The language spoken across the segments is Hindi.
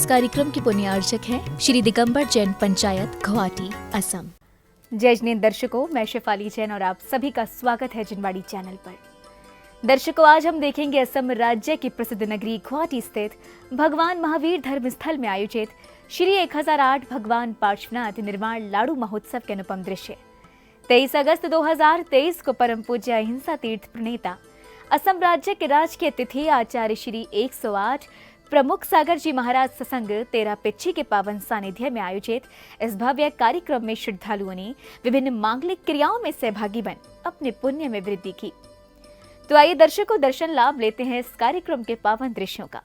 इस कार्यक्रम के पुण्यार्चक हैं श्री दिगंबर जैन पंचायत गुवाहाटी, असम। जय जिनेंद्र दर्शकों, मैं शेफाली जैन और आप सभी का स्वागत है जिनवाड़ी चैनल पर। दर्शकों, आज हम देखेंगे असम राज्य की प्रसिद्ध नगरी गुवाहाटी स्थित भगवान महावीर धर्म स्थल में आयोजित श्री 1008 भगवान पार्श्वनाथ निर्वाण लाड़ू महोत्सव के अनुपम दृश्य। 23 अगस्त 2023 को परम पूज्य अहिंसा तीर्थ प्रणेता असम राज्य के राजकीय अतिथि आचार्य श्री 108 प्रमुख सागर जी महाराज सत्संग 13 पिच्छी के पावन सानिध्य में आयोजित इस भव्य कार्यक्रम में श्रद्धालुओं ने विभिन्न मांगलिक क्रियाओं में सहभागी बन अपने पुण्य में वृद्धि की। तो आइए दर्शकों, दर्शन लाभ लेते हैं इस कार्यक्रम के पावन दृश्यों का।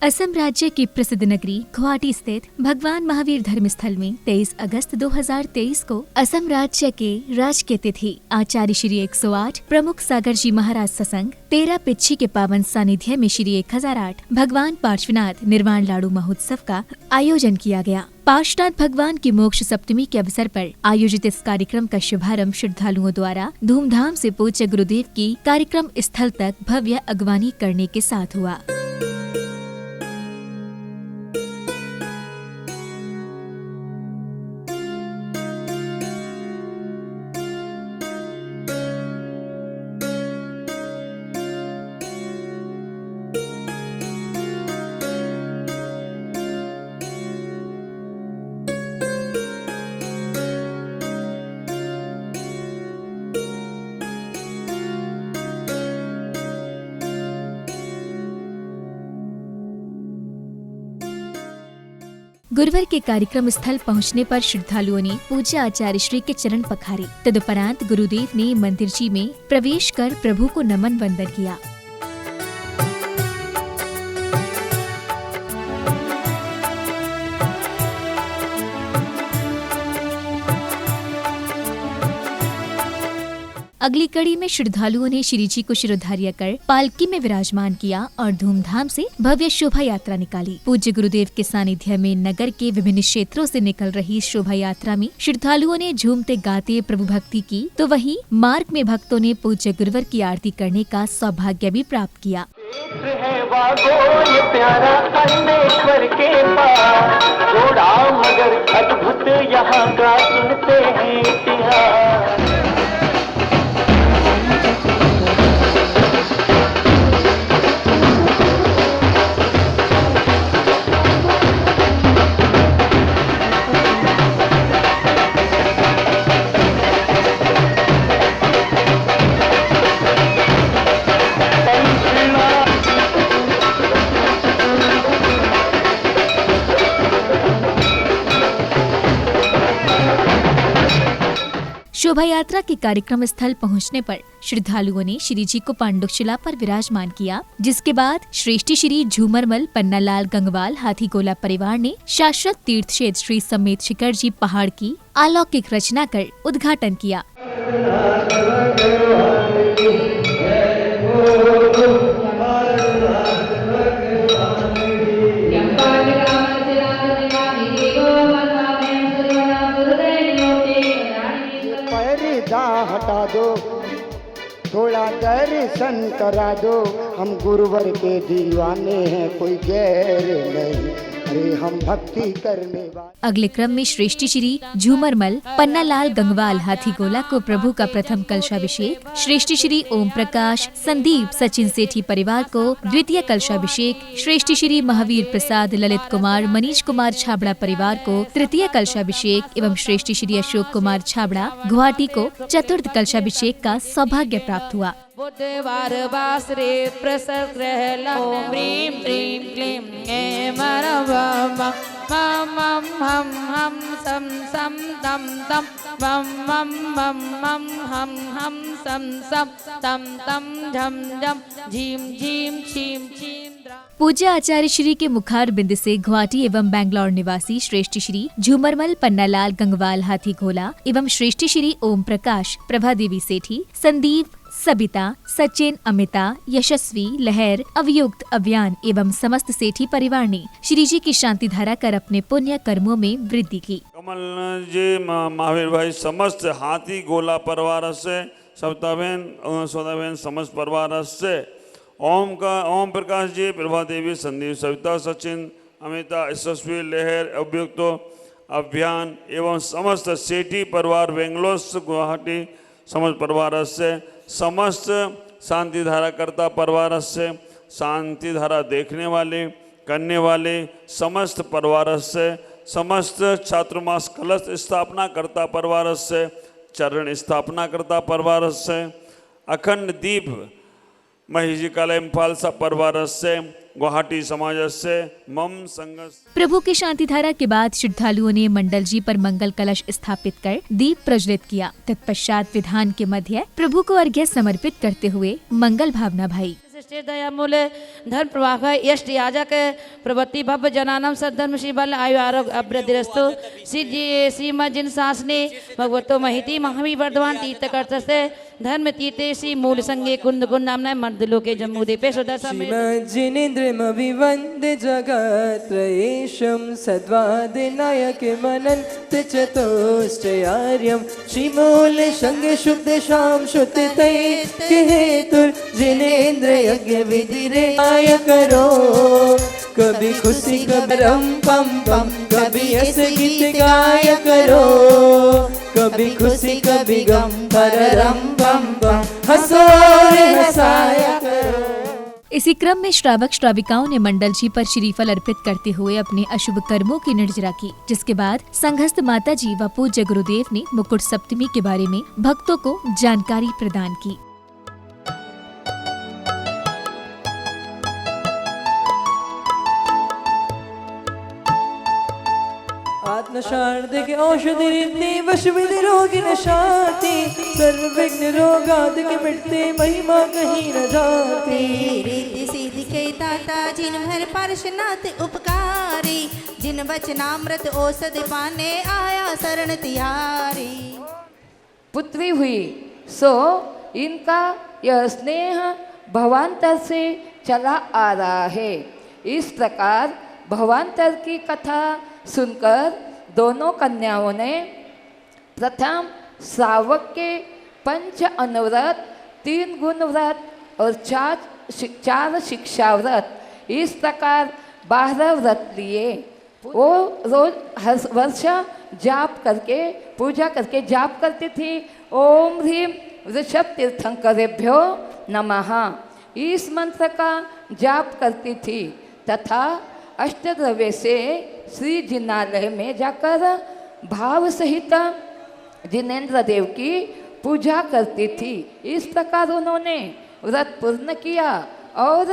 असम राज्य की प्रसिद्ध नगरी गुवाहाटी स्थित भगवान महावीर धर्म स्थल में 23 अगस्त 2023 को असम राज्य के राजकीय अतिथि आचार्य श्री 108 प्रमुख सागर जी महाराज सत्संग 13 पिच्छी के पावन सानिध्य में श्री 1008 भगवान पार्श्वनाथ निर्वाण लाड़ू महोत्सव का आयोजन किया गया। पार्श्वनाथ भगवान की मोक्ष सप्तमी के अवसर पर आयोजित इस कार्यक्रम का शुभारंभ श्रद्धालुओं द्वारा धूमधाम से पूज्य गुरुदेव की कार्यक्रम स्थल तक भव्य अगवानी करने के साथ हुआ। गुरुवार के कार्यक्रम स्थल पहुंचने पर श्रद्धालुओं ने पूज्य आचार्य श्री के चरण पखारे। तदुपरांत गुरुदेव ने मंदिर जी में प्रवेश कर प्रभु को नमन वंदन किया। अगली कड़ी में श्रद्धालुओं ने श्री जी को शिरोधार्य कर पालकी में विराजमान किया और धूमधाम से भव्य शोभा यात्रा निकाली। पूज्य गुरुदेव के सानिध्य में नगर के विभिन्न क्षेत्रों से निकल रही शोभा यात्रा में श्रद्धालुओं ने झूमते गाते प्रभु भक्ति की, तो वहीं मार्ग में भक्तों ने पूज्य गुरुवर की आरती करने का सौभाग्य भी प्राप्त किया। मगर अद्भुत यहाँ का सुनते हैं इतिहास। शोभा यात्रा के कार्यक्रम स्थल पहुंचने पर श्रद्धालुओं ने श्री जी को पांडुशिला पर विराजमान किया, जिसके बाद श्रेष्ठी श्री झूमरमल पन्नालाल गंगवाल हाथीगोला परिवार ने शाश्वत तीर्थ क्षेत्र श्री समेत शिखर जी पहाड़ की अलौकिक रचना कर उद्घाटन किया। हटा दो, थोड़ा दर्शन करा दो, हम गुरुवर के दीवाने हैं, कोई गैर नहीं, अरे हम भक्ति करने वाले। अगले क्रम में श्रेष्ठी श्री झूमरमल पन्नालाल गंगवाल हाथीगोला को प्रभु का प्रथम कलशाभिषेक, श्रेष्ठी श्री ओम प्रकाश संदीप सचिन सेठी परिवार को द्वितीय कलशाभिषेक, श्रेष्ठी श्री महावीर प्रसाद ललित कुमार मनीष कुमार छाबड़ा परिवार को तृतीय कलशाभिषेक एवं श्रेष्ठी श्री अशोक कुमार छाबड़ा गुवाहाटी को चतुर्थ कलशाभिषेक का सौभाग्य प्राप्त हुआ। बुधवार वासरे प्रसग्रह ओम ह्रीं क्लीं क्लीं ऐं मम मम हम हम सम सम तम तम मम मम मम मम हम सम सम तम तम झम झम झीम झीम छीम छीम। पूज्य आचार्य श्री के मुखार बिंद से गुवाहाटी एवं बैंगलोर निवासी श्रेष्ठी श्री झूमरमल पन्नालाल गंगवाल हाथीगोला एवं श्रेष्ठी श्री ओम प्रकाश प्रभा देवी सेठी संदीप सबिता, सचिन, अमिता, यशस्वी, लहर, अवयुक्त, अव्यान एवं समस्त सेठी परिवार ने श्री जी की शांति धारा कर अपने पुण्य कर्मों में वृद्धि की। कमल जी महावीर भाई समस्त हाथी गोला परिवार से सविताबेन सौदाबेन समस्त परिवार से ओम प्रकाश जी, प्रभा देवी, संदीप, सविता, सचिन, अमिता, यशस्वी, लहर, अभियुक्त, अभियान एवं समस्त सेठी परिवार बेंगलोर गुवाहाटी समस्त परिवार से समस्त शांति धारा करता परिवार से शांति धारा देखने वाले करने वाले समस्त परिवार से समस्त चातुर्मास कलश स्थापना करता परिवार से चरण स्थापना करता परिवार से अखंड दीप महिजी काला इम्फाल सा परिवार से गुवाहाटी समाज से मम संघ। प्रभु की शांति धारा के बाद श्रद्धालुओं ने मंडल जी पर मंगल कलश स्थापित कर दीप प्रज्वलित किया। तत्पश्चात विधान के मध्य प्रभु को अर्घ्य समर्पित करते हुए मंगल भावना भाई। दयामूल धर्म प्रवाह यष्ट याजक प्रवृत्ति भव्य जनानम सद्धर्म श्री बल आयु आरोग्य अभ्रदिरस्तु श्रीमद जिन शासने भगवतो महिति महावी वर्धमान तीर्थ कर्तस्ते धर्म तीर्थे श्री मूल संगे कुंद कुंड नामना मर्दलोके जम्मूदीपे श्रीमज्जिनेन्द्रियमभिवन्द्य जगत्रयेशं सद्वादिनायकमनन्त चतुष्टयार्यं श्रीमूल संगे शुद्ध शाम शुद्ध तैके हेतुर्जिनेन्द्र यज्ञ विधिरे आय करो कभी खुशी कभी रम पम पम कभी ऐसे गीत गाय करो कभी खुशी कभी गम पर रम पम पम हंसो रे हंसाया करो। इसी क्रम में श्रावक श्राविकाओं ने मंडल जी पर श्रीफल अर्पित करते हुए अपने अशुभ कर्मों की निर्जरा की, जिसके बाद संघस्थ माता जी व पूज्य गुरुदेव ने मुकुट सप्तमी के बारे में भक्तों को जानकारी प्रदान की। आत्मशार्दिक औषधि रिद्धि वश विधि रोगी न शांति सर्वविघ्न रोगाद के मिटते महिमा कहीं न जाती रिद्धि सिद्धि के दाता जिन भर पार्श्वनाथ उपकारी जिन वचनामृत औषधि पाने आया शरण तिहारी। पुत्री हुई सो इनका यह स्नेह भवांतर से चला आ रहा है। इस प्रकार भवांतर की कथा सुनकर दोनों कन्याओं ने प्रथम श्रावक के पंच अनुव्रत 3 गुण व्रत और 4 शिक्षा व्रत इस प्रकार 12 व्रत लिए। वो रोज हर वर्ष जाप करके पूजा करके जाप करती थी। ओम ह्रीम ऋषभ तीर्थंकरेभ्यो नमः इस मंत्र का जाप करती थी तथा अष्टद्रव्य से श्री जिनालय में जाकर भाव सहित जिनेन्द्र देव की पूजा करती थी। इस प्रकार उन्होंने व्रत पूर्ण किया और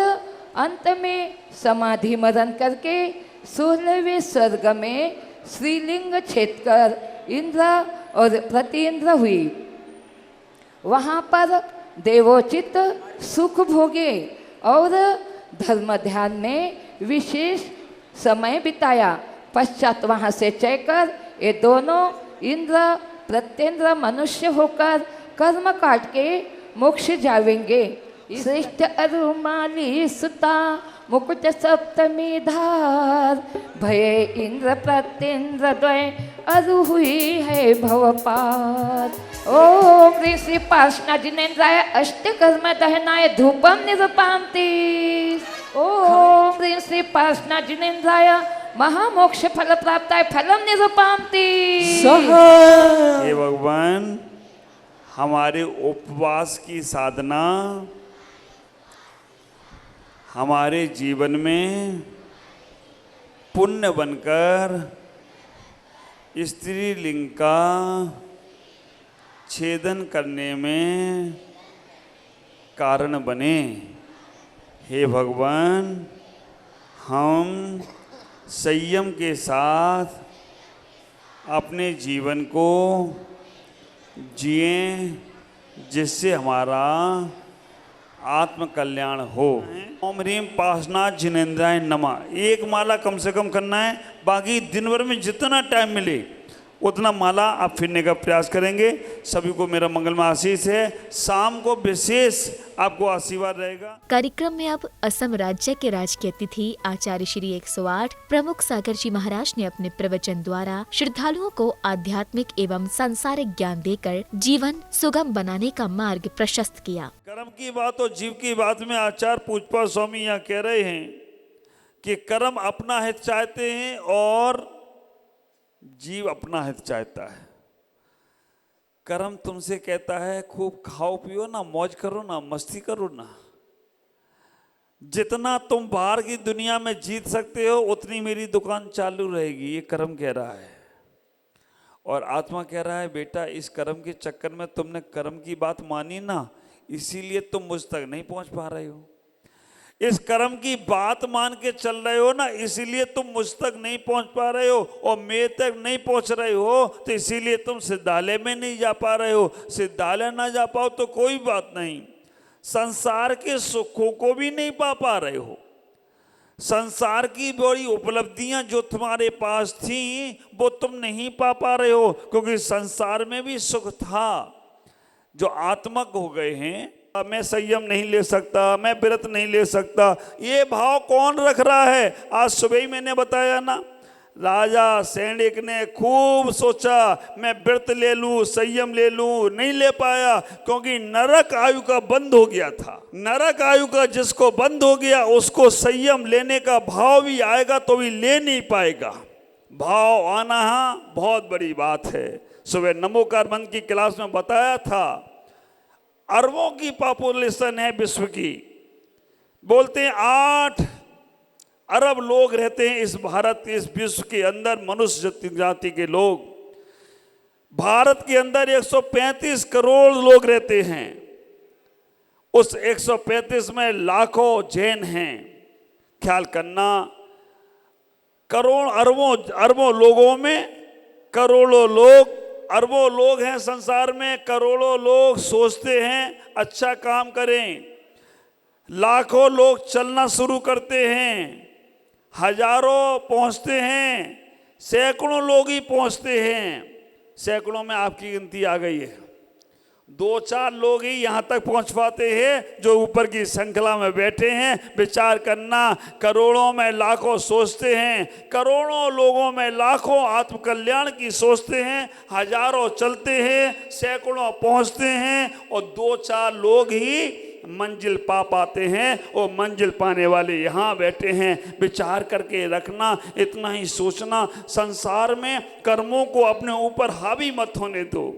अंत में समाधि मरण करके 16वें स्वर्ग में श्रीलिंग छेद कर इंद्र और प्रतिइंद्र हुई। वहाँ पर देवोचित सुख भोगे और धर्म ध्यान में विशेष समय बिताया। पश्चात वहाँ से चलकर ये दोनों इंद्र प्रत्येंद्र मनुष्य होकर कर्म काट के मोक्ष जावेंगे। श्रेष्ठ अरुमाली सुता मुकुट सप्तमी धार भय इंद्र प्रत्येंद्र द्वय अरु हुई है भवपार। ओम श्री पार्श्वनाथ जिनेन्द्राय अष्टकर्म दहनाय धूपम निरूपान्ति। ओम श्री पार्श्वनाथ जिनेन्द्राय महामोक्ष फल प्राप्ताय फलम निरूपान्ति। हे भगवान, हमारे उपवास की साधना हमारे जीवन में पुण्य बनकर स्त्री लिंग का छेदन करने में कारण बने। हे भगवान, हम संयम के साथ अपने जीवन को जिएं जिससे हमारा आत्म कल्याण हो। ओम ह्रीम पार्श्वनाथ जिनेन्द्राय नमः एक माला कम से कम करना है। बाकी दिन भर में जितना टाइम मिले उतना माला आप फिरने का प्रयास करेंगे। सभी को मेरा मंगलमय आशीष है। शाम को विशेष आपको आशीर्वाद रहेगा। कार्यक्रम में अब असम राज्य के राजकीय अतिथि आचार्य श्री 108 प्रमुख सागर जी महाराज ने अपने प्रवचन द्वारा श्रद्धालुओं को आध्यात्मिक एवं सांसारिक ज्ञान देकर जीवन सुगम बनाने का मार्ग प्रशस्त किया। कर्म की बात और जीव की बात में आचार्य पूजपा स्वामी यहाँ कह रहे हैं कि कर्म अपना हित चाहते हैं और जीव अपना हित चाहता है। कर्म तुमसे कहता है खूब खाओ पियो ना, मौज करो ना, मस्ती करो ना। जितना तुम बाहर की दुनिया में जीत सकते हो उतनी मेरी दुकान चालू रहेगी, ये कर्म कह रहा है। और आत्मा कह रहा है बेटा इस कर्म के चक्कर में तुमने कर्म की बात मानी ना, इसीलिए तुम मुझ तक नहीं पहुंच पा रहे हो। इस कर्म की बात मान के चल रहे हो ना, इसीलिए तुम मुझ तक नहीं पहुंच पा रहे हो और मेरे तक नहीं पहुंच रहे हो, तो इसीलिए तुम सिद्धालय में नहीं जा पा रहे हो। सिद्धालय ना जा पाओ तो कोई बात नहीं, संसार के सुखों को भी नहीं पा रहे हो। संसार की बड़ी उपलब्धियां जो तुम्हारे पास थी वो तुम नहीं पा रहे हो, क्योंकि संसार में भी सुख था। जो आत्मक हो गए हैं, मैं संयम नहीं ले सकता, मैं व्रत नहीं ले सकता, ये भाव कौन रख रहा है? आज सुबह ही मैंने बताया ना, राजा सैनिक ने खूब सोचा मैं व्रत ले लूं, संयम ले लूं, नहीं ले पाया, क्योंकि नरक आयु का बंद हो गया था। नरक आयु का जिसको बंद हो गया उसको संयम लेने का भाव भी आएगा तो भी ले नहीं पाएगा। भाव आना बहुत बड़ी बात है। सुबह नमोकार मंत्र की क्लास में बताया था, अरबों की पॉपुलेशन है विश्व की, बोलते हैं 8 अरब लोग रहते हैं इस भारत, इस विश्व के अंदर मनुष्य जाति के लोग। भारत के अंदर 135 करोड़ लोग रहते हैं। उस 135 में लाखों जैन हैं। ख्याल करना, करोड़ अरबों लोगों में करोड़ों लोग, अरबों लोग हैं संसार में, करोड़ों लोग सोचते हैं अच्छा काम करें। लाखों लोग चलना शुरू करते हैं, हजारों पहुंचते हैं, सैकड़ों लोग ही पहुंचते हैं। सैकड़ों में आपकी गिनती आ गई है। 2-4 लोग ही यहाँ तक पहुँच पाते हैं जो ऊपर की श्रृंखला में बैठे हैं। विचार करना, करोड़ों में लाखों सोचते हैं, करोड़ों लोगों में लाखों आत्मकल्याण की सोचते हैं, हजारों चलते हैं, सैकड़ों पहुँचते हैं और 2-4 लोग ही मंजिल पा पाते हैं और मंजिल पाने वाले यहाँ बैठे हैं। विचार करके रखना, इतना ही सोचना, संसार में कर्मों को अपने ऊपर हावी मत होने दो।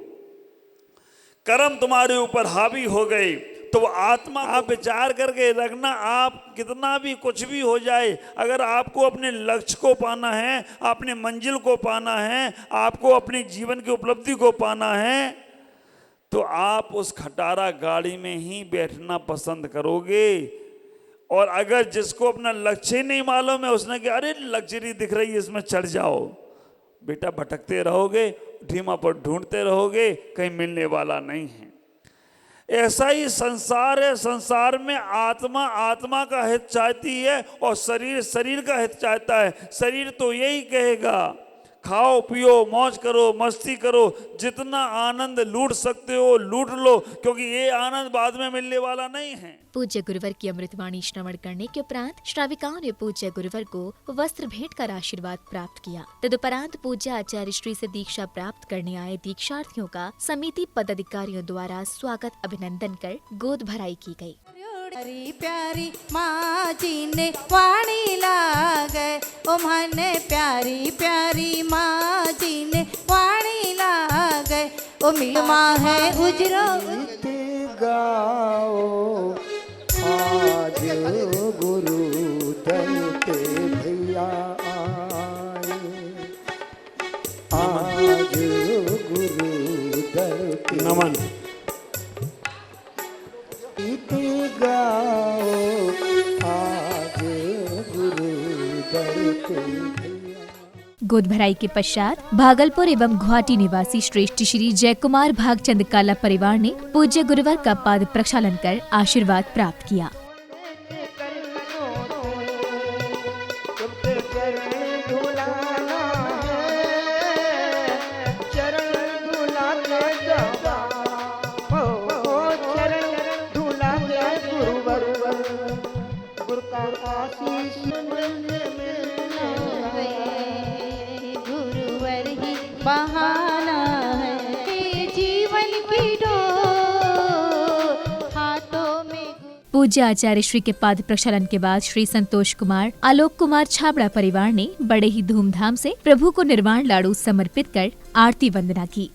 कर्म तुम्हारे ऊपर हावी हो गए तो आत्मा, आप विचार करके रखना, आप कितना भी कुछ भी हो जाए, अगर आपको अपने लक्ष्य को पाना है, अपने मंजिल को पाना है, आपको अपने जीवन की उपलब्धि को पाना है, तो आप उस खटारा गाड़ी में ही बैठना पसंद करोगे। और अगर जिसको अपना लक्ष्य ही नहीं मालूम है, उसने कहा अरे लग्जरी दिख रही है इसमें चढ़ जाओ, बेटा भटकते रहोगे, ढीमा पर ढूंढते रहोगे, कहीं मिलने वाला नहीं है। ऐसा ही संसार है। संसार में आत्मा का हित चाहती है और शरीर का हित चाहता है। शरीर तो यही कहेगा खाओ पियो, मौज करो, मस्ती करो, जितना आनंद लूट सकते हो लूट लो, क्योंकि ये आनंद बाद में मिलने वाला नहीं है। पूज्य गुरुवर की अमृतवाणी श्रवण करने के उपरांत श्राविकाओं ने पूज्य गुरुवर को वस्त्र भेंट कर आशीर्वाद प्राप्त किया। तदुपरांत पूज्य आचार्य श्री से दीक्षा प्राप्त करने आए दीक्षार्थियों का समिति पदाधिकारियों द्वारा स्वागत अभिनंदन कर गोद भराई की गयी। प्यारी प्यारी माँ जी ने वाणी लागे, ओ माने प्यारी प्यारी माँ जी ने वाणी लागे, ओ मेरी माँ है उजरो गाओ आज गुरु दर पे भैया आए, आज गुरु दर पे नमन गाओ आज गुरु दर पे। गोद भराई के पश्चात भागलपुर एवं गुवाहाटी निवासी श्रेष्ठ श्री जयकुमार भागचंद काला परिवार ने पूज्य गुरुवर का पाद प्रक्षालन कर आशीर्वाद प्राप्त किया। आशीष मिलने रे गुरुवर ही बहाना है जीवन की डोर हाथों में पूज्य आचार्य श्री के पाद प्रक्षालन के बाद श्री संतोष कुमार आलोक कुमार छाबड़ा परिवार ने बड़े ही धूमधाम से प्रभु को निर्वाण लाड़ू समर्पित कर आरती वंदना की।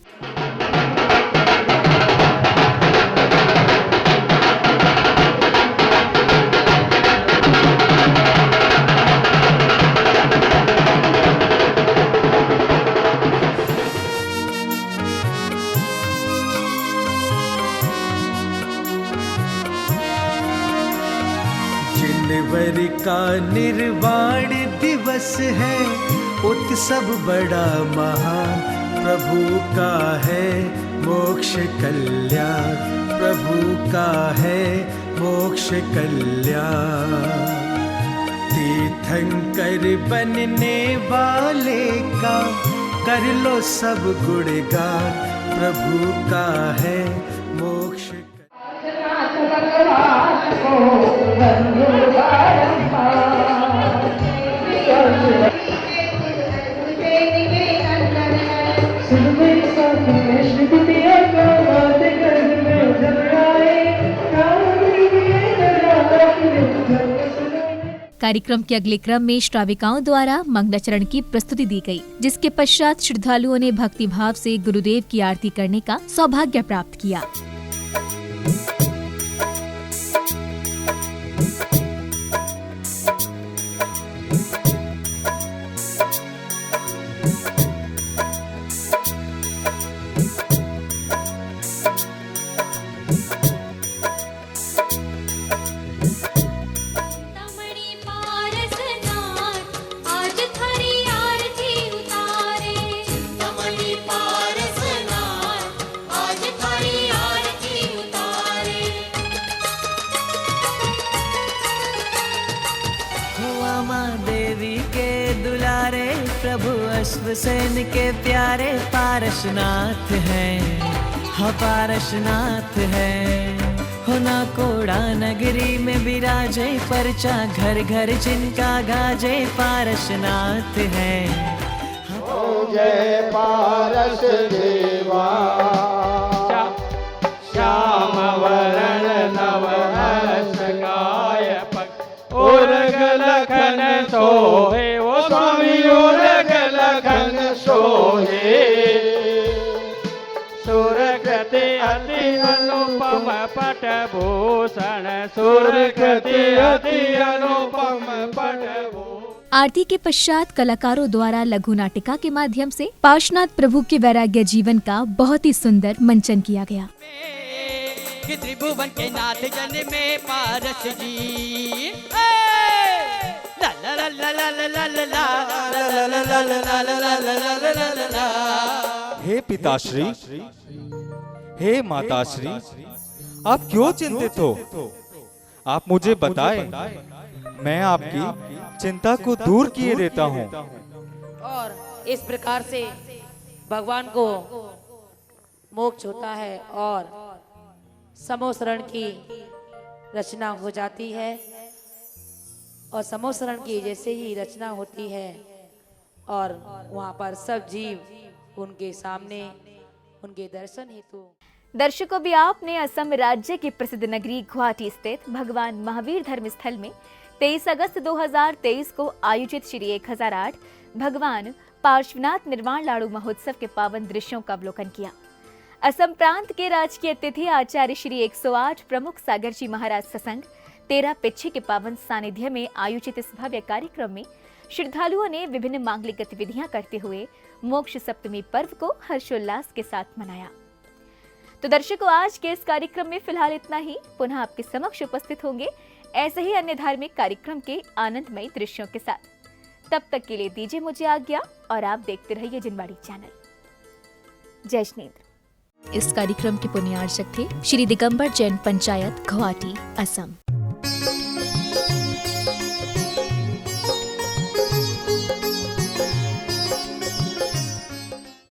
जनवरी का निर्वाण दिवस है, उत्सव बड़ा महान प्रभु का है मोक्ष कल्याण, प्रभु का है मोक्ष कल्याण। तीर्थंकर बनने वाले का कर लो सब गुणगान, प्रभु का है मोक्ष कार्यक्रम के अगले क्रम में श्राविकाओं द्वारा मंगलाचरण की प्रस्तुति दी गई, जिसके पश्चात श्रद्धालुओं ने भक्ति भाव से गुरुदेव की आरती करने का सौभाग्य प्राप्त किया। अश्वसेन के प्यारे पारसनाथ हैं, हाँ पारसनाथ हैं। हो ना कोड़ा नगरी में विराजे परचा, घर घर जिनका गाजे पारसनाथ हैं। जय पारस देवा श्याम वरण नव गाय उर्ग लखन सोहे, वो स्वामी उर्ग लखन सोहे। सुरकृति अति अनुपम पट भूषण, सुरकृति अति अनुपम पट भूषण। आरती के पश्चात कलाकारों द्वारा लघु नाटिका के माध्यम से पार्श्वनाथ प्रभु के वैराग्य जीवन का बहुत ही सुंदर मंचन किया गया। कि त्रिभुवन के नाथ जन में पारस जी, हे पिताश्री, हे माताश्री, आप क्यों चिंतित हो? आप मुझे बताएं, मैं आपकी चिंता को दूर किए देता हूँ। और इस प्रकार से भगवान को मोक्ष होता है और समोसरण की रचना हो जाती है। और समोसरण की जैसे ही रचना होती है और वहाँ पर सब जीव उनके सामने उनके दर्शन हेतु। दर्शकों, भी आपने असम राज्य की प्रसिद्ध नगरी गुवाहाटी स्थित भगवान महावीर धर्म स्थल में 23 अगस्त 2023 को आयोजित श्री 1008 भगवान पार्श्वनाथ निर्वाण लाड़ू महोत्सव के पावन दृश्यों का अवलोकन किया। असम प्रांत के राजकीय अतिथि आचार्य श्री 108 प्रमुख सागर जी महाराज सत्संग 13 पिच्छे के पावन सानिध्य में आयोजित इस भव्य कार्यक्रम में श्रद्धालुओं ने विभिन्न मांगलिक गतिविधियां करते हुए मोक्ष सप्तमी पर्व को हर्षोल्लास के साथ मनाया। तो दर्शकों, आज के इस कार्यक्रम में फिलहाल इतना ही। पुनः आपके समक्ष उपस्थित होंगे ऐसे ही अन्य धार्मिक कार्यक्रम के आनंदमयी दृश्यों के साथ। तब तक के लिए दीजिए मुझे आज्ञा और आप देखते रहिए जिनवाड़ी चैनल। जय श्रीनेंद्र। इस कार्यक्रम के पुण्यार्चक थे श्री दिगंबर जैन पंचायत गुवाहाटी, असम।